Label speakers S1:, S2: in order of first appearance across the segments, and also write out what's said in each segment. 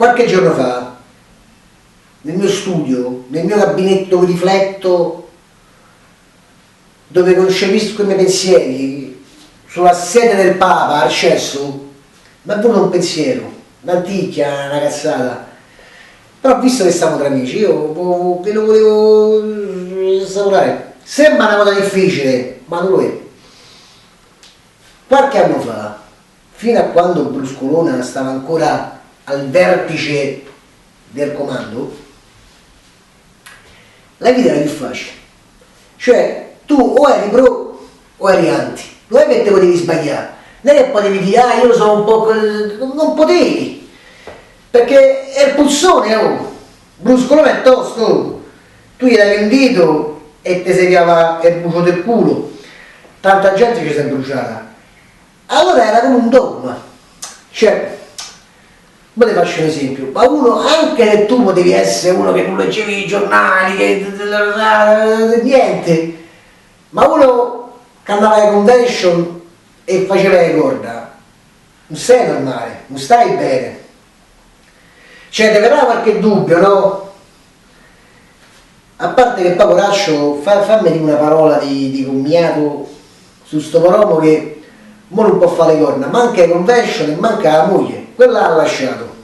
S1: qualche giorno fa, nel mio studio, nel mio gabinetto dove rifletto, dove concepisco i miei pensieri, sulla sede del Papa, al cesso, mi è venuto un pensiero, un'anticchia, una cazzata. Però visto che stiamo tra amici, io ve lo volevo assicurare. Sembra una cosa difficile, ma non lo è. Qualche anno fa, fino a quando Bruscolona stava ancora al vertice del comando, la vita era più facile. Cioè, tu o eri pro o eri anti. Non è che te potevi sbagliare. Non è che potevi dire, ah, io sono un po'... Non potevi. Perché è il pulsone, oh. Bruscolone è tosto. Tu gli davi un dito e ti seriava il buco del culo. Tanta gente ci si è bruciata. Allora era come un dogma. Cioè, ma ti faccio un esempio, ma uno, anche se tu potevi essere uno che non leggevi i giornali, che niente, ma uno che andava alle convention e faceva le corda, non sei normale, non stai bene. Cioè, ti verrà qualche dubbio, no? A parte che poi poraccio, fammi dire una parola di commiato su sto poromo che mo non può fare le corna, manca le convention e manca la moglie, quella l'ha lasciato.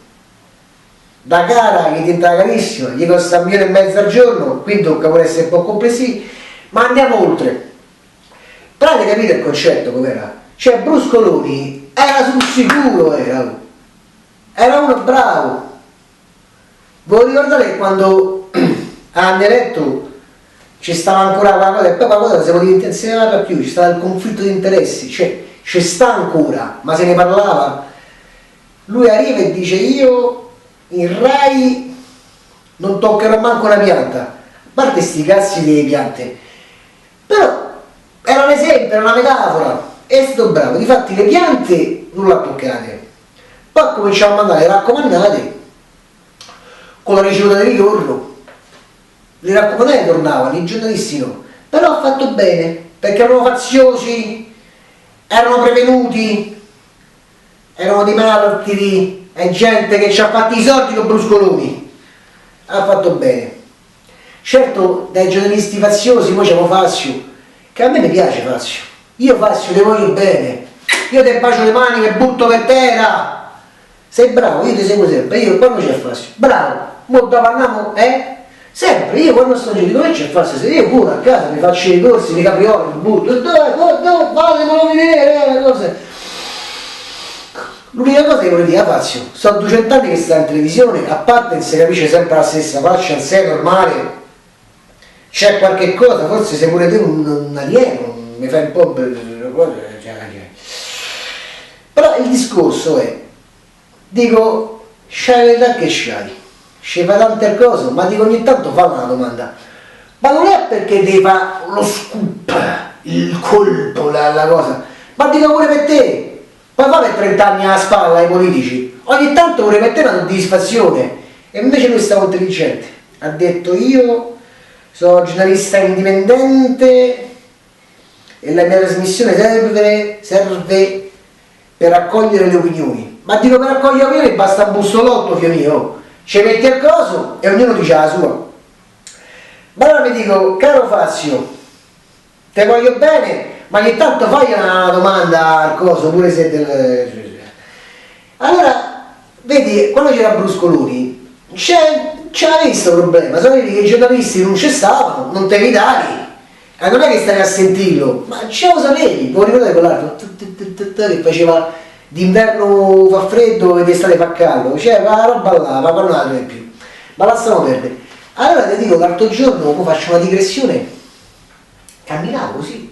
S1: Da cara che diventa carissima, gli costa 1,5 milioni al giorno, quindi tocca pure essere un po' complessivi, ma andiamo oltre. Però avete capito il concetto com'era? Cioè Bruscoloni era sul sicuro, era uno bravo. Voi ricordate che quando hanno eletto ci stava ancora quella cosa e poi quella cosa non si parla più, ci stava il conflitto di interessi, cioè ci sta ancora, ma se ne parlava. Lui arriva e dice io in Rai non toccherò manco una pianta, a parte sti cazzi delle piante, però era un esempio, era una metafora, e è stato bravo. Difatti le piante non le ha toccate, poi cominciamo a mandare le raccomandate con la ricevuta di ritorno, le raccomandate tornavano, i giornalisti no, però ha fatto bene, perché erano faziosi, erano prevenuti, erano dei martiri, è gente che ci ha fatto i soldi con Bruscoloni, ha fatto bene. Certo, dai giornalisti faziosi, poi c'è Fazio, che a me mi piace Fazio, io Fazio ti voglio bene, io ti bacio le mani e butto per terra, sei bravo, io ti seguo sempre, io quando c'è Fazio, bravo, mo dopo andiamo, sempre, io quando sto in giro, dove c'è Fazio, se io pure a casa mi faccio i corsi, i caprioli, mi butto, fatemelo vedere, le cose. L'unica cosa che volevo dire a Fazio, sono 200 anni che sta in televisione, a parte che si capisce sempre la stessa faccia, sei normale, c'è qualche cosa, forse sei pure te un alieno, mi fai un po'... Però il discorso è, dico, c'hai l'età che c'hai, ci fai tante cose, ma dico ogni tanto fa una domanda, ma non è perché devi fare lo scoop, il colpo, la cosa, ma dico pure per te. Poi fa per 30 anni alla spalla ai politici, ogni tanto vorrei mettere una soddisfazione, e invece lui stava intelligente, ha detto io sono giornalista indipendente e la mia trasmissione serve per raccogliere le opinioni, ma dico per raccogliere le opinioni basta un bussolotto, figlio mio, ci metti il coso e ognuno dice la sua. Ma allora mi dico, caro Fazio, te voglio bene, ma ogni tanto fai una domanda al coso, pure se del... Allora, vedi, quando c'era Bruscoloni, c'era questo problema, sapevi che i giornalisti non ci stavano, non te li davi, e non è che stavi a sentirlo, ma ce lo sapevi, puoi ricordare quell'altro che faceva d'inverno fa freddo e d'estate fa caldo, cioè la roba là, ma non la più, ma lasciamo perdere. Allora ti dico, l'altro giorno faccio una digressione, camminavo così.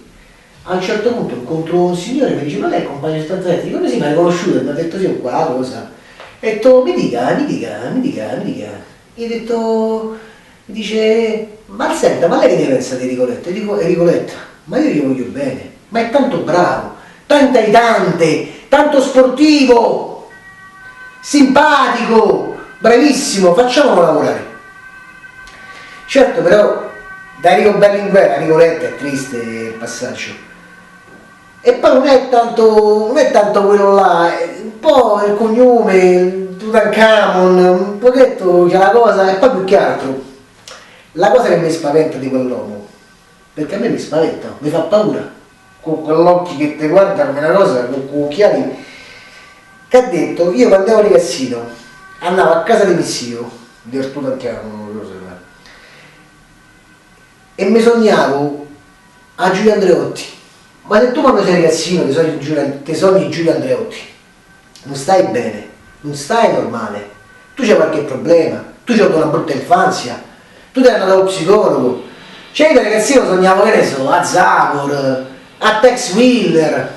S1: A un certo punto incontro un signore che mi dice, ma lei è compagno di stanza, dico, come si mi ha riconosciuto? E mi ha detto, sì, qua, cosa? E ho detto, mi dica. E ho detto, mi dice, ma senta, ma lei che ne pensa di Ricoletta? E dico, Ricoletta, ma io gli voglio bene, ma è tanto bravo, tanto aiutante, tanto sportivo, simpatico, bravissimo, facciamolo lavorare. Certo, però, da Enrico Berlinguer a Ricoletta è triste il passaggio. E poi non è tanto quello là, è un po' il cognome, Tutankhamon, un pochetto c'è la cosa, e poi più che altro, la cosa che mi spaventa di quell'uomo, perché a me mi spaventa, mi fa paura, con quell'occhio che ti guarda come una cosa, con occhiali, che ha detto, io quando ero ragazzino, andavo a casa di mio zio, di Tutankhamon, e mi sognavo a Giulio Andreotti. Ma se tu quando sei ragazzino ti sogni Giulio Andreotti, non stai bene, non stai normale, tu c'hai qualche problema, tu c'hai avuto una brutta infanzia, tu devi andare dallo psicologo. Cioè io da ragazzino sognavo, che ne so, a Zavor, a Tex Willer,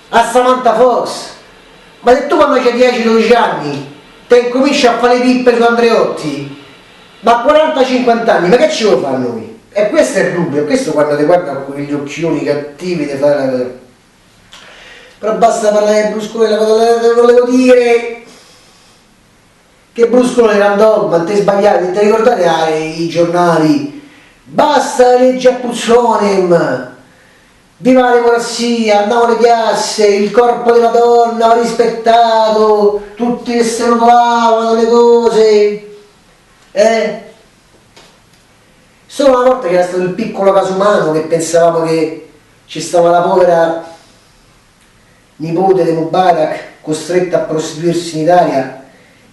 S1: a Samantha Fox. Ma se tu quando c'hai 10-12 anni ti incominci a fare le pippe su Andreotti, ma a 40-50 anni, ma che ci vuoi fare noi? E questo è il dubbio, questo quando ti guarda con quegli occhioni cattivi ti fa la cosa. Però basta parlare di Bruscolone, la cosa che volevo dire che Bruscolone era un dogma, non ti sbagliate, ti ricordate i giornali? Basta legge a Puzzonem, viva la democrazia, andavano alle piazze, il corpo della donna va rispettato, tutti che se ne rotolavano le cose, Solo una volta che era stato il piccolo caso umano che pensavamo che ci stava la povera nipote di Mubarak costretta a prostituirsi in Italia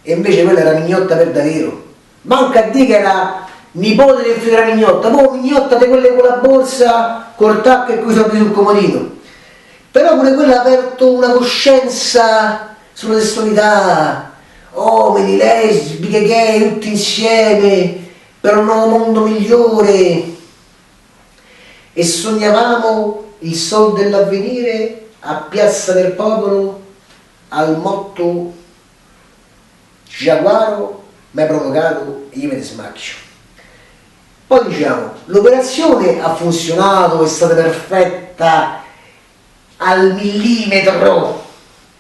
S1: e invece quella era Mignotta per davvero. Manca a dire che era nipote del figlio della Mignotta, poi Mignotta di quelle con la borsa, col tacco e coi soldi sul comodino. Però pure quella ha aperto una coscienza sulla sessualità, uomini, lesbiche, gay, tutti insieme, per un nuovo mondo migliore, e sognavamo il sol dell'avvenire a Piazza del Popolo al motto Giaguaro mi ha provocato e io me ne smacchio. Poi diciamo, l'operazione ha funzionato, è stata perfetta al millimetro,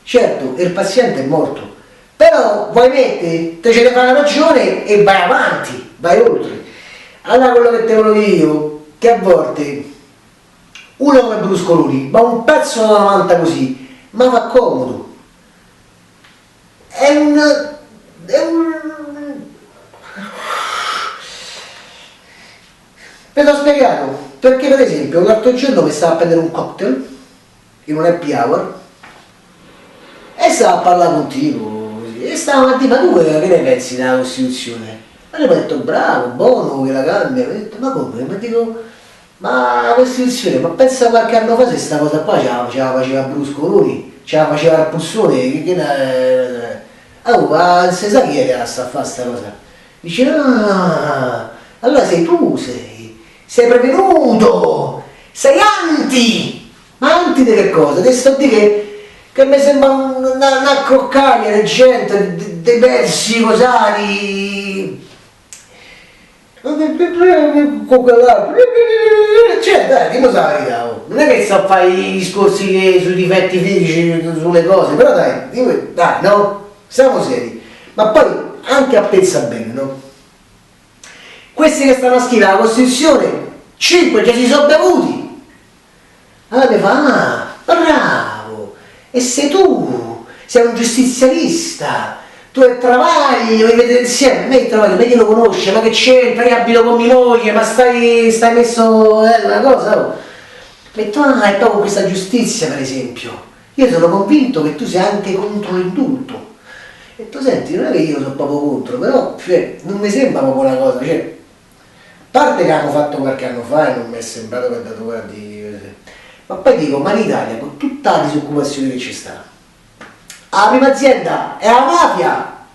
S1: certo il paziente è morto, però vuoi mettere, te ce ne fai una ragione e vai avanti, vai oltre. Allora quello che te volevo dire io, che a volte uno come Bruscoloni, ma un pezzo da 90 così, ma fa comodo. Ve l'ho spiegato, perché per esempio l'altro giorno mi stava a prendere un cocktail in un happy hour e stava a parlare contigo e stavamo a dire, ma tu che ne pensi della Costituzione? E io mi ho detto bravo, buono che la cambia, mi ho detto ma come? Ma dico, ma la Costituzione, ma pensa qualche anno fa se sta cosa qua ce la faceva Bruscoloni, ce la faceva il Pussone, ma se sa chi era sta a fare sta cosa? Dice ah, allora sei tu, sei prevenuto, sei anti, ma anti di che cosa? Ti sto a dire che mi sembra una croccaria di gente, dei versi cosati, con quell'altro, cioè dai, dimmi la verità, non è che sto a fare i discorsi sui difetti fisici, sulle cose, però dai, dai, no? Siamo seri, ma poi anche a pensare bene, no? Questi che stanno a scrivere la Costituzione, 5 che si sono bevuti, allora mi fa, ah, bravo, e sei tu, sei un giustizialista, tu e Travaglio, vi vedete insieme, me Travaglio, me chi lo conosce, ma che c'entra, io abito con mia moglie, ma stai messo una cosa, oh. Metto, ah, e poi con questa giustizia per esempio, io sono convinto che tu sei anche contro l'indulto. E tu senti, non è che io sono proprio contro, però cioè, non mi sembra proprio una cosa, cioè, a parte che hanno fatto qualche anno fa e non mi è sembrato che è dato guardi, ma poi dico, ma in Italia con tutta la disoccupazione che ci sta, la prima azienda è la mafia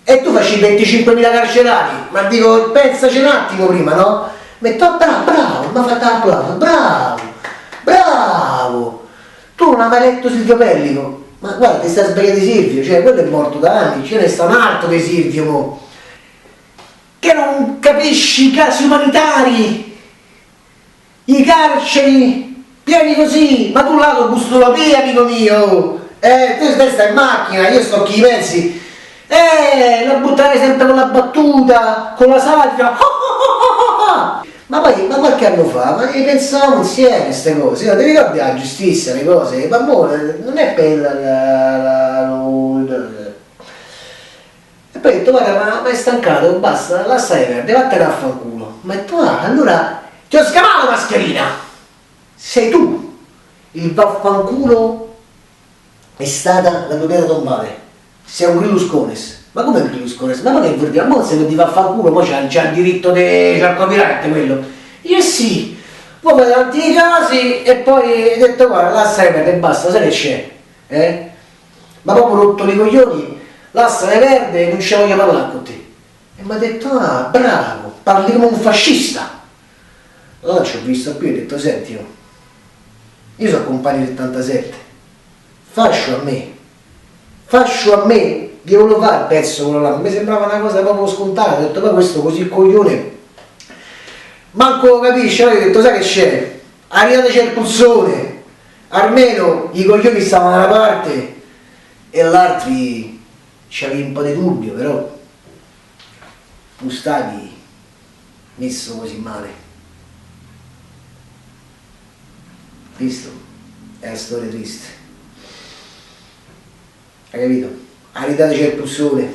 S1: e tu facci 25.000 carcerati, ma dico, pensaci un attimo prima, no? Metto, bravo, ma fate l'applauso, bravo, tu non hai mai letto Silvio Pellico? Ma guarda, ti stai sbagliando di Silvio, cioè quello è morto da anni, ce ne sta un altro di Silvio, mo, che non capisci i casi umanitari, i carceri pieni così, ma tu l'autobus tu lo pigli, amico mio, tu stai in macchina, io sto chi i pezzi, la buttare sempre con la battuta, con la satira, ma qualche anno fa, ma ne pensavamo insieme a queste cose, io ti ricordi la giustizia, le cose, ma non è per e poi ho detto, guarda, ma è stancato, basta, lascia perdere, vattene a fanculo. Ma ho detto, allora ti ho scavato la mascherina, sei tu, il vaffanculo è stata la tua terra tombale, sei un grilluscones. Ma come un grilluscones? Ma che vuol dire? Ma se non ti va a fanculo, poi c'ha il diritto c'ha il copyright quello. Io sì, poi mi tanti i casi e poi ho detto, guarda, lascia perdere e basta, sai che c'è? Ma proprio rotto i coglioni, lascia perdere, non ci voglio parlare con te. E mi ha detto, bravo, parli come un fascista. Allora ci ho visto più e ho detto, senti, io sono compagno del 87, fascio a me, io volevo fare il pezzo quello là, mi sembrava una cosa proprio scontata, ho detto, ma questo così coglione, manco lo capisce, allora ho detto, sai che c'è? Arrivateci il pulsone, almeno i coglioni stavano da una parte e l'altri c'avevi un po' di dubbio, però non stavi messo così male. Visto? È una storia triste. Hai capito? Aridateci il pulsone.